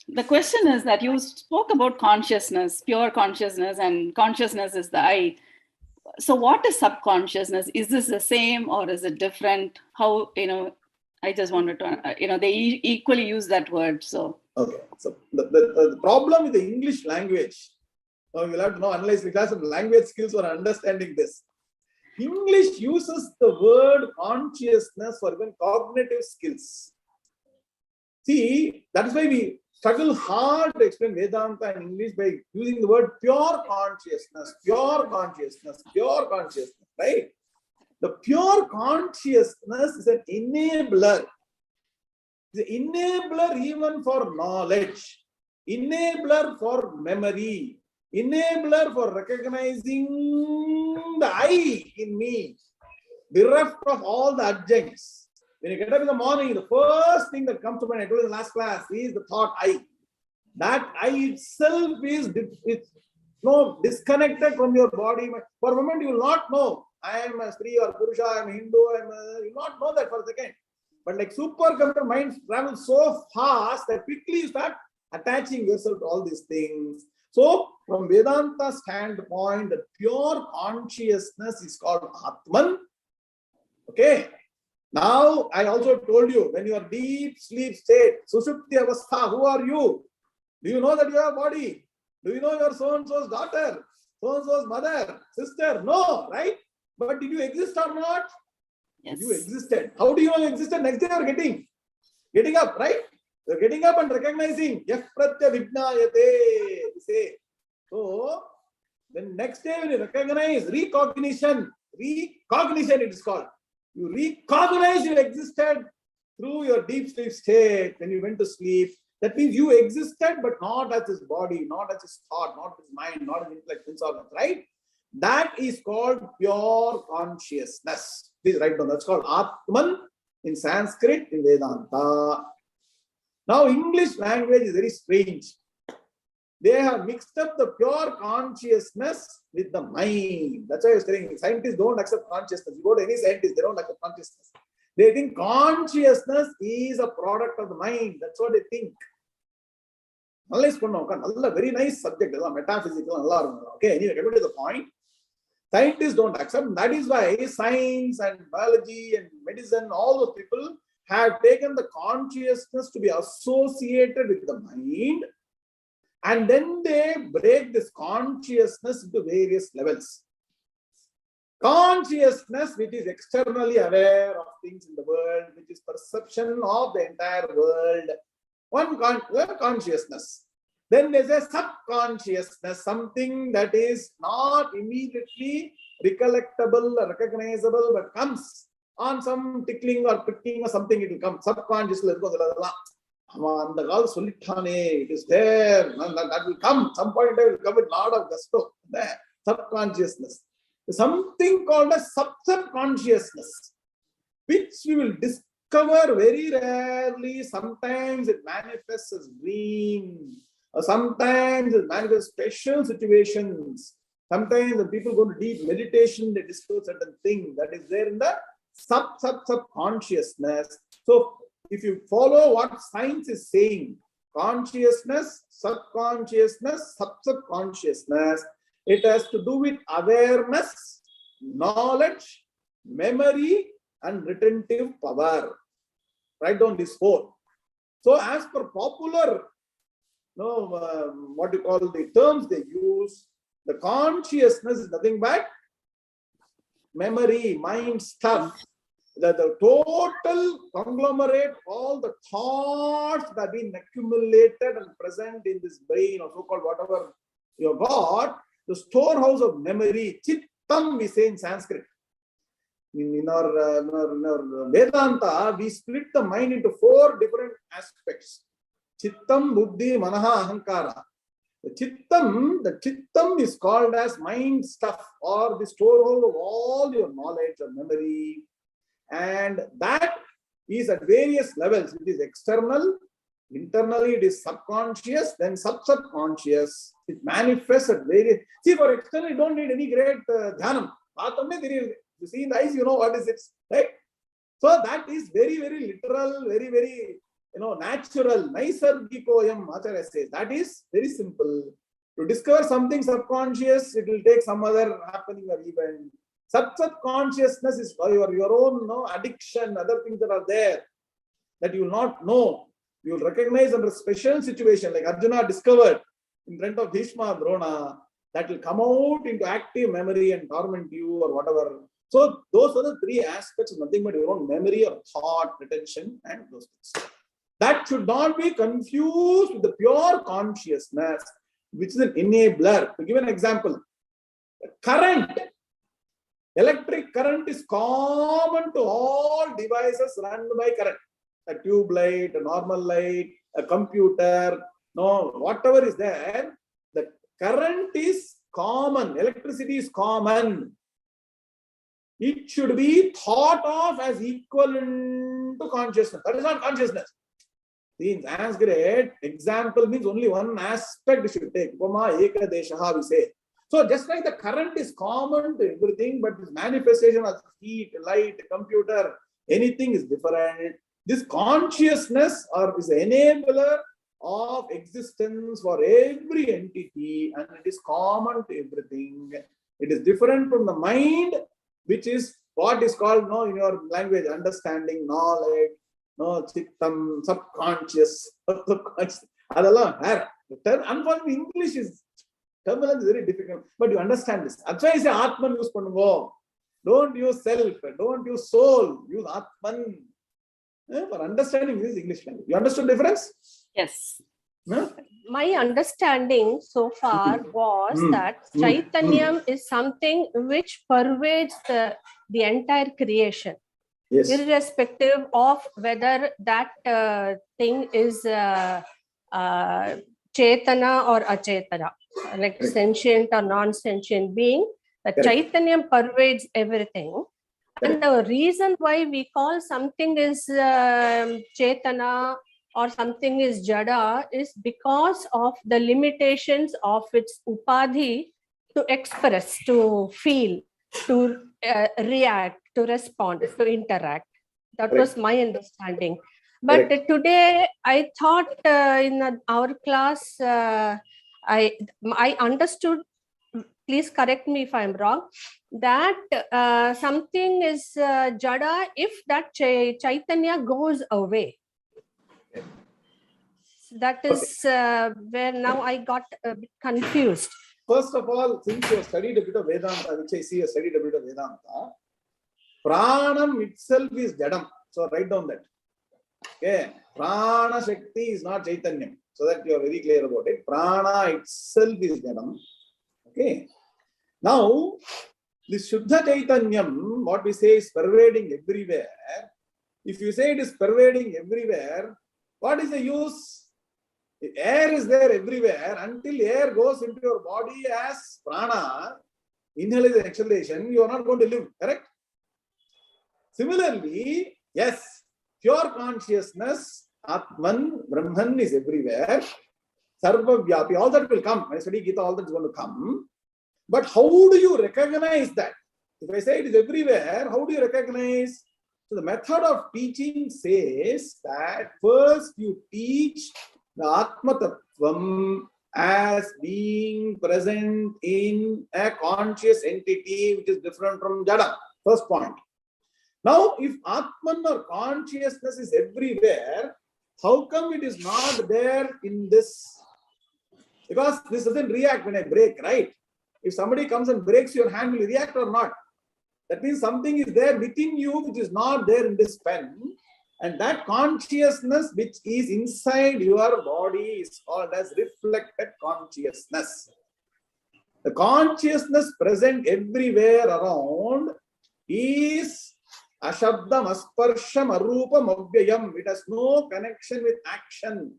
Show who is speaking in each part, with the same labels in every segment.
Speaker 1: The question is that you spoke about consciousness, pure consciousness, and consciousness is the I. So what is subconsciousness? Is this the same or is it different? How, I just wanted to, they equally use that word. So.
Speaker 2: Okay. So the problem with the English language, you'll have to know, analyze the class of language skills for understanding this. English uses the word consciousness for even cognitive skills. See, that's why we struggle hard to explain Vedanta in English by using the word pure consciousness, right? The pure consciousness is an enabler. It's an enabler even for knowledge, enabler for memory, enabler for recognizing the I in me, bereft of all the adjuncts. When you get up in the morning, the first thing that comes to mind, I told you in the last class, is the thought I. That I itself is disconnected from your body. For a moment, you will not know. I am a Sri or Purusha, I am a Hindu, you will not know that for a second. But like supercomputer minds travel so fast that quickly you start attaching yourself to all these things. So, from Vedanta standpoint, the pure consciousness is called Atman. Okay. Now, I also told you, when you are deep sleep state, Sushupti Avastha, who are you? Do you know that you have a body? Do you know your so-and-so's daughter, so-and-so's mother, sister? No, right? But did you exist or not?
Speaker 1: Yes.
Speaker 2: You existed. How do you know you existed? Next day you are getting up, right? You're getting up and recognizing. Yah pratya vijnayate. So, then next day when you recognize, recognition it is called. You recognize you existed through your deep sleep state when you went to sleep. That means you existed, but not as his body, not as his thought, not his mind, not his intellect, sense organs, right? That is called pure consciousness. Please write down. That's called Atman in Sanskrit, in Vedanta. Now, English language is very strange. They have mixed up the pure consciousness with the mind. That's why I was telling scientists don't accept consciousness. You go to any scientist, they don't accept consciousness. They think consciousness is a product of the mind. That's what they think. Very nice subject, metaphysical. Okay, anyway, coming to the point. Scientists don't accept. That is why science and biology and medicine, all those people have taken the consciousness to be associated with the mind. And then they break this consciousness into various levels. Consciousness, which is externally aware of things in the world, which is perception of the entire world. One consciousness. Then there's a subconsciousness, something that is not immediately recollectable or recognizable, but comes on some tickling or pricking or something, it will come. Subconsciously, it is there, that will come. Some point it will come with a lot of gusto. There, subconsciousness. Something called a subconsciousness, which we will discover very rarely. Sometimes it manifests as dreams, or sometimes it manifests special situations. Sometimes when people go to deep meditation, they discover certain things that is there in the subconsciousness. So, if you follow what science is saying, consciousness, subconsciousness, subconsciousness, it has to do with awareness, knowledge, memory, and retentive power. Write down these four. So, as per popular, what you call the terms they use, the consciousness is nothing but memory, mind stuff. The total conglomerate, all the thoughts that have been accumulated and present in this brain or so-called whatever you have got, the storehouse of memory, chittam we say in Sanskrit. In our Vedanta, we split the mind into four different aspects. Chittam, buddhi, manaha, ahankara. The chittam is called as mind stuff or the storehouse of all your knowledge or memory. And that is at various levels. It is external, internally it is subconscious, then subconscious. It manifests at various. See, for external, you don't need any great dhanam. You see in the eyes, you know what is it, right? So that is very, very literal, very, very natural, 𝐈𝐦𝐻𝐭 Acharya says. That is very simple. To discover something subconscious, it will take some other happening or event. Subconsciousness is your own addiction, other things that are there that you will not know. You will recognize under a special situation, like Arjuna discovered in front of Bhishma Drona, that will come out into active memory and torment you or whatever. So those are the three aspects of nothing but your own memory or thought, retention, and those things. That should not be confused with the pure consciousness, which is an enabler. To give an example, current, electric current is common to all devices run by current. A tube light, a normal light, a computer, whatever is there, the current is common, electricity is common. It should be thought of as equivalent to consciousness. That is not consciousness. In Sanskrit, example means only one aspect you should take. 𝐵𝐸𝐻𝐸𝐬𝐻, we say. So just like the current is common to everything, but its manifestation as heat, light, computer, anything is different. This consciousness is an enabler of existence for every entity, and it is common to everything. It is different from the mind, which is what is called in your language, understanding, knowledge, chittam, subconscious. Unfortunately, English is terminology is very difficult, but you understand this. That's why I say Atman use pannuvo. Don't use self, don't use soul, use Atman. For understanding this English language. You understood the difference?
Speaker 1: Yes.
Speaker 2: Huh?
Speaker 3: My understanding so far was that Chaitanyam is something which pervades the entire creation.
Speaker 2: Yes.
Speaker 3: Irrespective of whether that thing is Chetana or Achetana, like sentient or non-sentient being, the Chaitanyam pervades everything. And the reason why we call something is Chetana or something is Jada is because of the limitations of its upadhi to express, to feel, to react, to respond, to interact. That was my understanding. But today I thought in our class, I understood, please correct me if I'm wrong, that something is Jada if that Chaitanya goes away. That is where now I got a bit confused.
Speaker 2: First of all, since you have studied a bit of Vedanta, which I see you have studied a bit of Vedanta, Pranam itself is Jadam. So write down that. Okay. Prana Shakti is not Chaitanyam. So that you are very clear about it. Prana itself is Jadam. Okay. Now, this Shuddha Chaitanyam, what we say is pervading everywhere. If you say it is pervading everywhere, what is the use? Air is there everywhere. Until air goes into your body as prana, inhalation and exhalation, you are not going to live, correct? Similarly, yes, pure consciousness, Atman, Brahman is everywhere. Sarva Vyapi, all that will come. When I study Gita, all that is going to come. But how do you recognize that? If I say it is everywhere, how do you recognize? So the method of teaching says that first you teach the Atma Tattvam as being present in a conscious entity which is different from Jada. First point. Now, if Atman or consciousness is everywhere, how come it is not there in this? Because this doesn't react when I break, right? If somebody comes and breaks your hand, will you react or not? That means something is there within you which is not there in this pen. And that consciousness which is inside your body is called as reflected consciousness. The consciousness present everywhere around is Ashabdam, Asparsham, Arupam, Avyayam. It has no connection with action.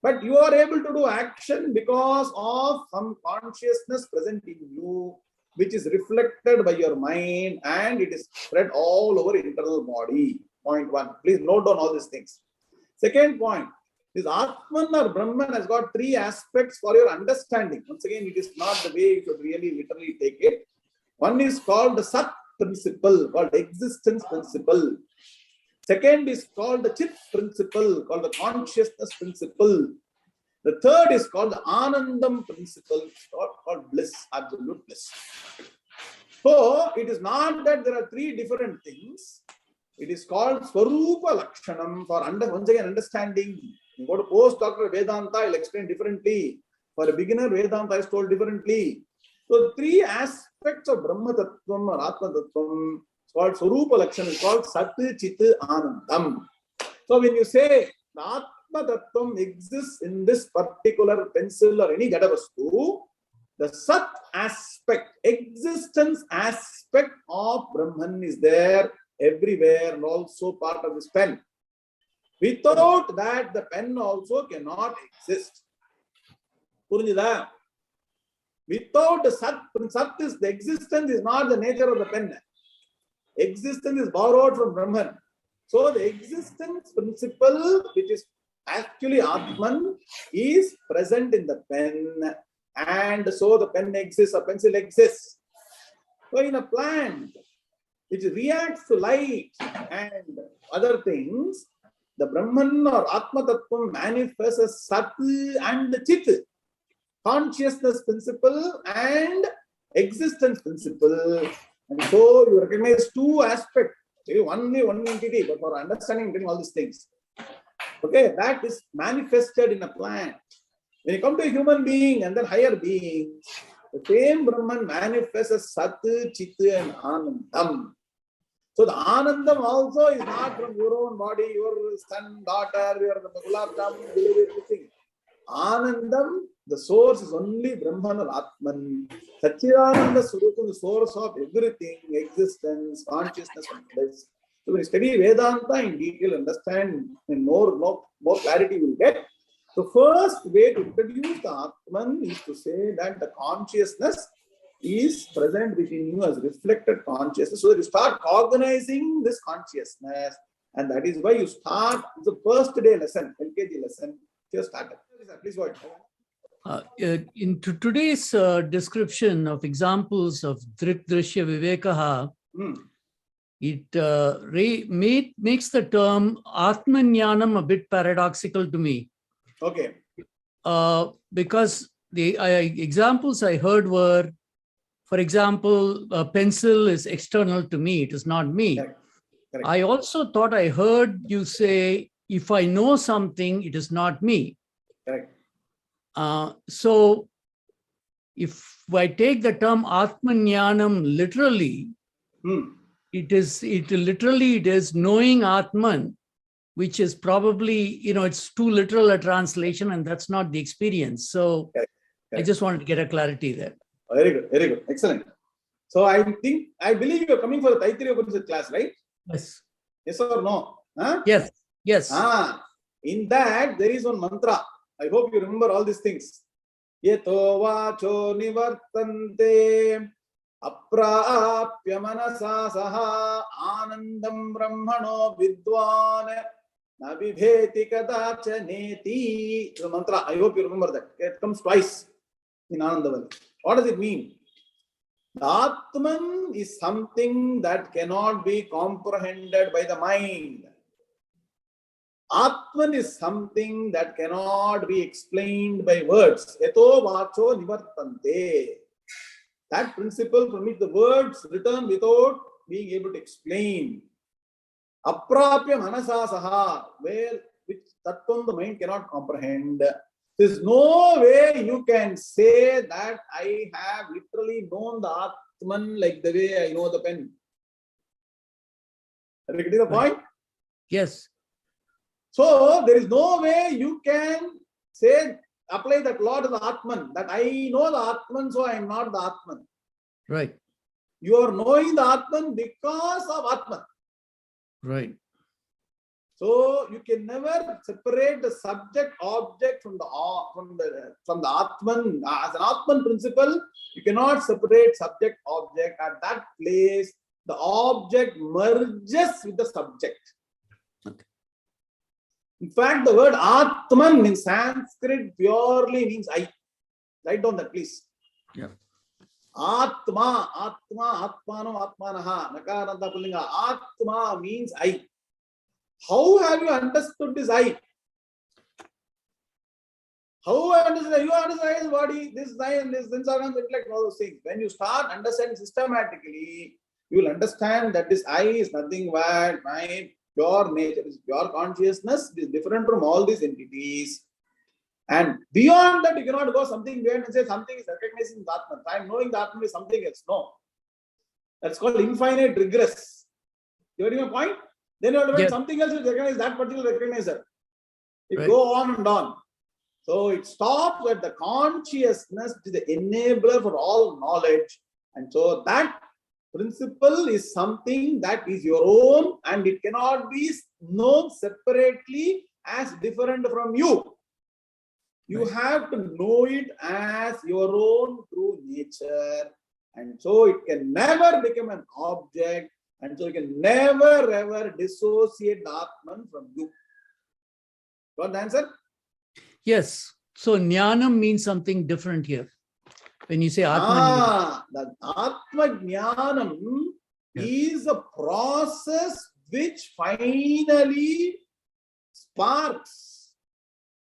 Speaker 2: But you are able to do action because of some consciousness present in you, which is reflected by your mind, and it is spread all over internal body. Point one. Please note down all these things. Second point, this Atman or Brahman has got three aspects for your understanding. Once again, it is not the way you should really literally take it. One is called the Sat principle, called existence principle. Second is called the Chit principle, called the consciousness principle. The third is called the Anandam principle, called bliss, absolute bliss. So it is not that there are three different things. It is called Swarupa Lakshanam for once again understanding. You go to postdoctoral Vedanta, I'll explain differently. For a beginner, Vedanta is told differently. So three aspects of Brahma Tattvam or Atma Tattvam is called Swarupa Lakshanam, is called Sat, Chit, Anandam. So when you say the Atma Tattvam exists in this particular pencil or any Jadavastu, the Sat aspect, existence aspect of Brahman is there everywhere and also part of this pen. Without that, the pen also cannot exist. Without the Sat is the existence is not the nature of the pen. Existence is borrowed from Brahman. So the existence principle, which is actually Atman, is present in the pen. And so the pen exists, a pencil exists. So in a plant, which reacts to light and other things, the Brahman or Atma Tattvam manifests as Sat and Chit, consciousness principle and existence principle. And so you recognize two aspects, only one entity, but for understanding all these things. Okay, that is manifested in a plant. When you come to a human being and then higher beings, the same Brahman manifests as Sat, Chit and Anandam. So the Anandam also is not from your own body, your son, daughter, your gulab jamun, everything. Anandam, the source is only Brahman or Atman. Satchidananda Swarupam, the source of everything, existence, consciousness, and bliss. So when you study Vedanta in detail, understand, and more clarity you will get. The first way to introduce the Atman is to say that the consciousness is present within you as reflected consciousness. So that you start cognizing this consciousness, and that is why you start the first day lesson, LKG lesson, just started. Please go ahead.
Speaker 4: In today's description of examples of Drik, Drishya, Vivekaha, it makes the term Atmanyanam a bit paradoxical to me.
Speaker 2: Okay.
Speaker 4: Because the examples I heard were, for example, a pencil is external to me, it is not me.
Speaker 2: Correct. Correct.
Speaker 4: I also thought I heard you say, if I know something, it is not me.
Speaker 2: Correct.
Speaker 4: So if I take the term Atmanyanam literally, it is knowing Atman, which is probably, it's too literal a translation, and that's not the experience. So
Speaker 2: Correct.
Speaker 4: I just wanted to get a clarity there.
Speaker 2: Very good, very good, excellent. So I believe you are coming for the Taittiriya Upanishad class, right?
Speaker 4: Yes.
Speaker 2: Yes or no? Huh?
Speaker 4: Yes. Yes.
Speaker 2: In that there is one mantra. I hope you remember all these things. Yeto vacho nivartante aprapya manasa saha anandam brahmano vidwan nabibheti kadachaneti. The mantra, I hope you remember that. It comes twice in Anandavali. What does it mean? The Atman is something that cannot be comprehended by the mind. Atman is something that cannot be explained by words. Eto vacho nivartante. That principle from which the words return without being able to explain. Aprapya manasa saha, which tattvam the mind cannot comprehend. There is no way you can say that I have literally known the Atman like the way I know the pen. Are you getting the point?
Speaker 4: Yes.
Speaker 2: So there is no way you can say, apply that law to the Atman, that I know the Atman, so I am not the Atman.
Speaker 4: Right.
Speaker 2: You are knowing the Atman because of Atman.
Speaker 4: Right.
Speaker 2: So you can never separate the subject object from the Atman. As an Atman principle, you cannot separate subject object. At that place, the object merges with the subject.
Speaker 4: Okay.
Speaker 2: In fact, the word Atman in Sanskrit purely means I. Write down that, please.
Speaker 4: Yeah.
Speaker 2: Atma, Atma, Atmanam, Atmanaha, Nakaranta Pullinga. Atma means I. How have you understood this I? How I understand? You understand the body, this I and this organs, intellect, all those things. When you start understanding systematically, you will understand that this I is nothing but my pure nature, is pure consciousness, is different from all these entities. And beyond that, you cannot go something beyond and say something is recognizing the Atman. I am knowing the Atman is something else. No. That's called infinite regress. You getting my point? Then you have to find something else to recognize that particular recognizer. It go on and on. So it stops at the consciousness, which is the enabler for all knowledge. And so that principle is something that is your own and it cannot be known separately as different from you. You have to know it as your own true nature. And so it can never become an object. And so you can never ever dissociate the Atman from you. Got the answer?
Speaker 4: Yes. So jnanam means something different here. When you say Atma,
Speaker 2: the Atma Jnanam is a process which finally sparks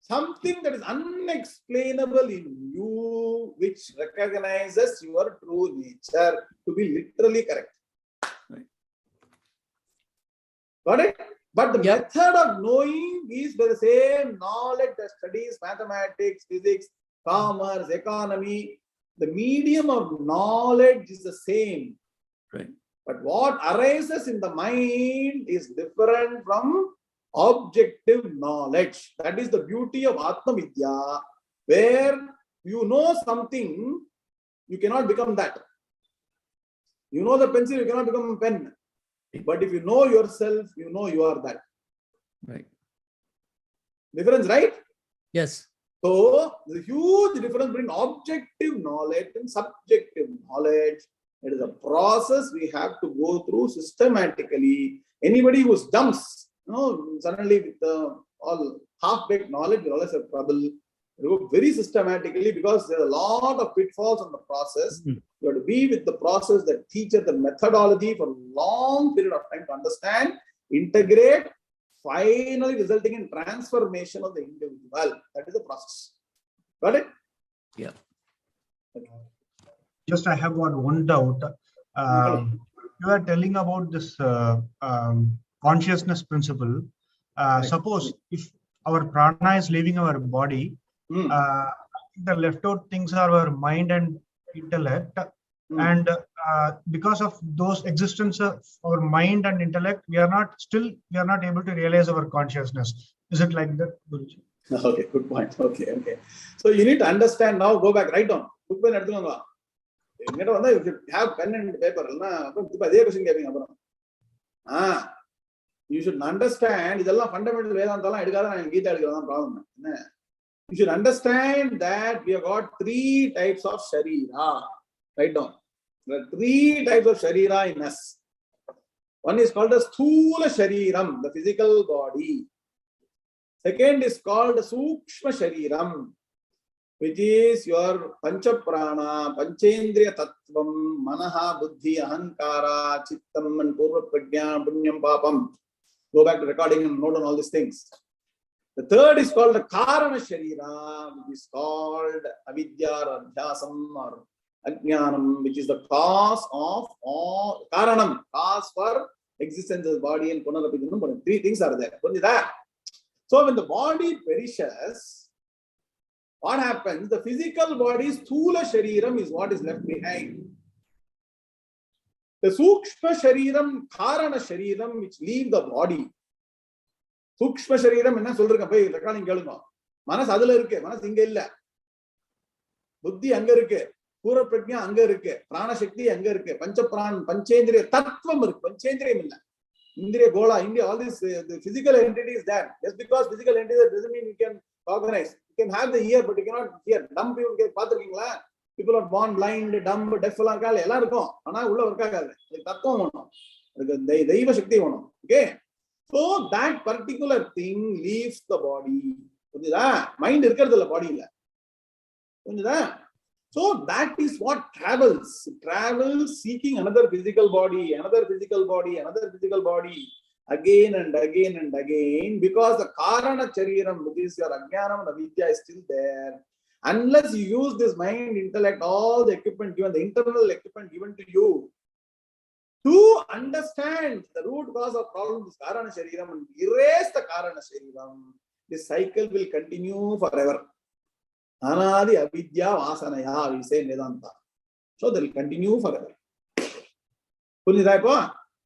Speaker 2: something that is unexplainable in you, which recognizes your true nature, to be literally correct.
Speaker 4: Right.
Speaker 2: Got it? But the method of knowing is by the same knowledge that studies mathematics, physics, commerce, economy. The medium of knowledge is the same.
Speaker 4: Right.
Speaker 2: But what arises in the mind is different from objective knowledge. That is the beauty of Atmavidya, where you know something, you cannot become that. You know the pencil, you cannot become a pen. But if you know yourself, you know you are that.
Speaker 4: Right.
Speaker 2: Difference, right?
Speaker 4: Yes.
Speaker 2: So, the huge difference between objective knowledge and subjective knowledge. It is a process we have to go through systematically. Anybody who jumps, suddenly with all half-baked knowledge will always have trouble. You go very systematically because there are a lot of pitfalls on the process. You have to be with the process, the teacher, the methodology for a long period of time to understand, integrate, finally resulting in transformation of the individual. That is the process. Got it?
Speaker 4: Yeah.
Speaker 2: Okay.
Speaker 5: Just I have got one doubt. You are telling about this consciousness principle. Suppose if our prana is leaving our body, the left out things are our mind and intellect, and because of those existence of our mind and intellect, we are not able to realize our consciousness. Is it like that, Guruji?
Speaker 2: Okay, good point. Okay. So you need to understand now. Go back, write down. Book pen eduthukonga. You should have pen and paper. You should understand. Idella fundamental Vedanta edukada na Gita edukada problem. You should understand that we have got 3 types of Sharira. Write down. There are 3 types of Sharira in us. One is called the Sthula Shariram, the physical body. Second is called the Sukshma Shariram, which is your Pancha Prana, Panchendriya Tattvam, Manaha, Buddhi, Ahankara, Chittam, and Purva Prajna, Punyam, Papam. Go back to recording and note on all these things. The third is called the Karana Sharira, which is called Avidya or Adhyasam or Ajnanam, which is the cause of all, Karanam, cause for existence of the body and Punarapijanam. 3 things are there. Only that. So when the body perishes, what happens? The physical body's Sthula Shariram is what is left behind. The Sukshma Shariram, Karana Shariram, which leave the body. Sukshma Shariram enna solranga poi recording kelunga. Manas adula irukke, manas inga illa. Buddhi anga irukke, Pura Prajna anga irukke, Prana Shakti anga irukke, Pancha Pran, Panchendriya Tattvam irukke, Panchendriyam illa. Indriya Gola, India, all these the physical entity is there. Just because physical entity doesn't mean you can cognize. You can have the ear, but you cannot hear. Dumb people get pathirukingla. People are born blind, dumb, deaf, ella irukum. Ana ulla varkagala. Tattvam vanum. Adukku Deiva Shakti vanum. Okay. So that particular thing leaves the body. Mind irukradilla body illa. So that is what travels. It travels seeking another physical body, another physical body, another physical body. again and again and again, because the Karana Shariram, which is your Ajnanam and Avidya, is still there. Unless you use this mind, intellect, all the equipment given, the internal equipment given to you, to understand the root cause of problem, this Karana Shariram, and erase the Karana Shariram, this cycle will continue forever. Anadi Avidya Vasanaya, we say in Vedanta. So they will continue forever. Punjidaipo?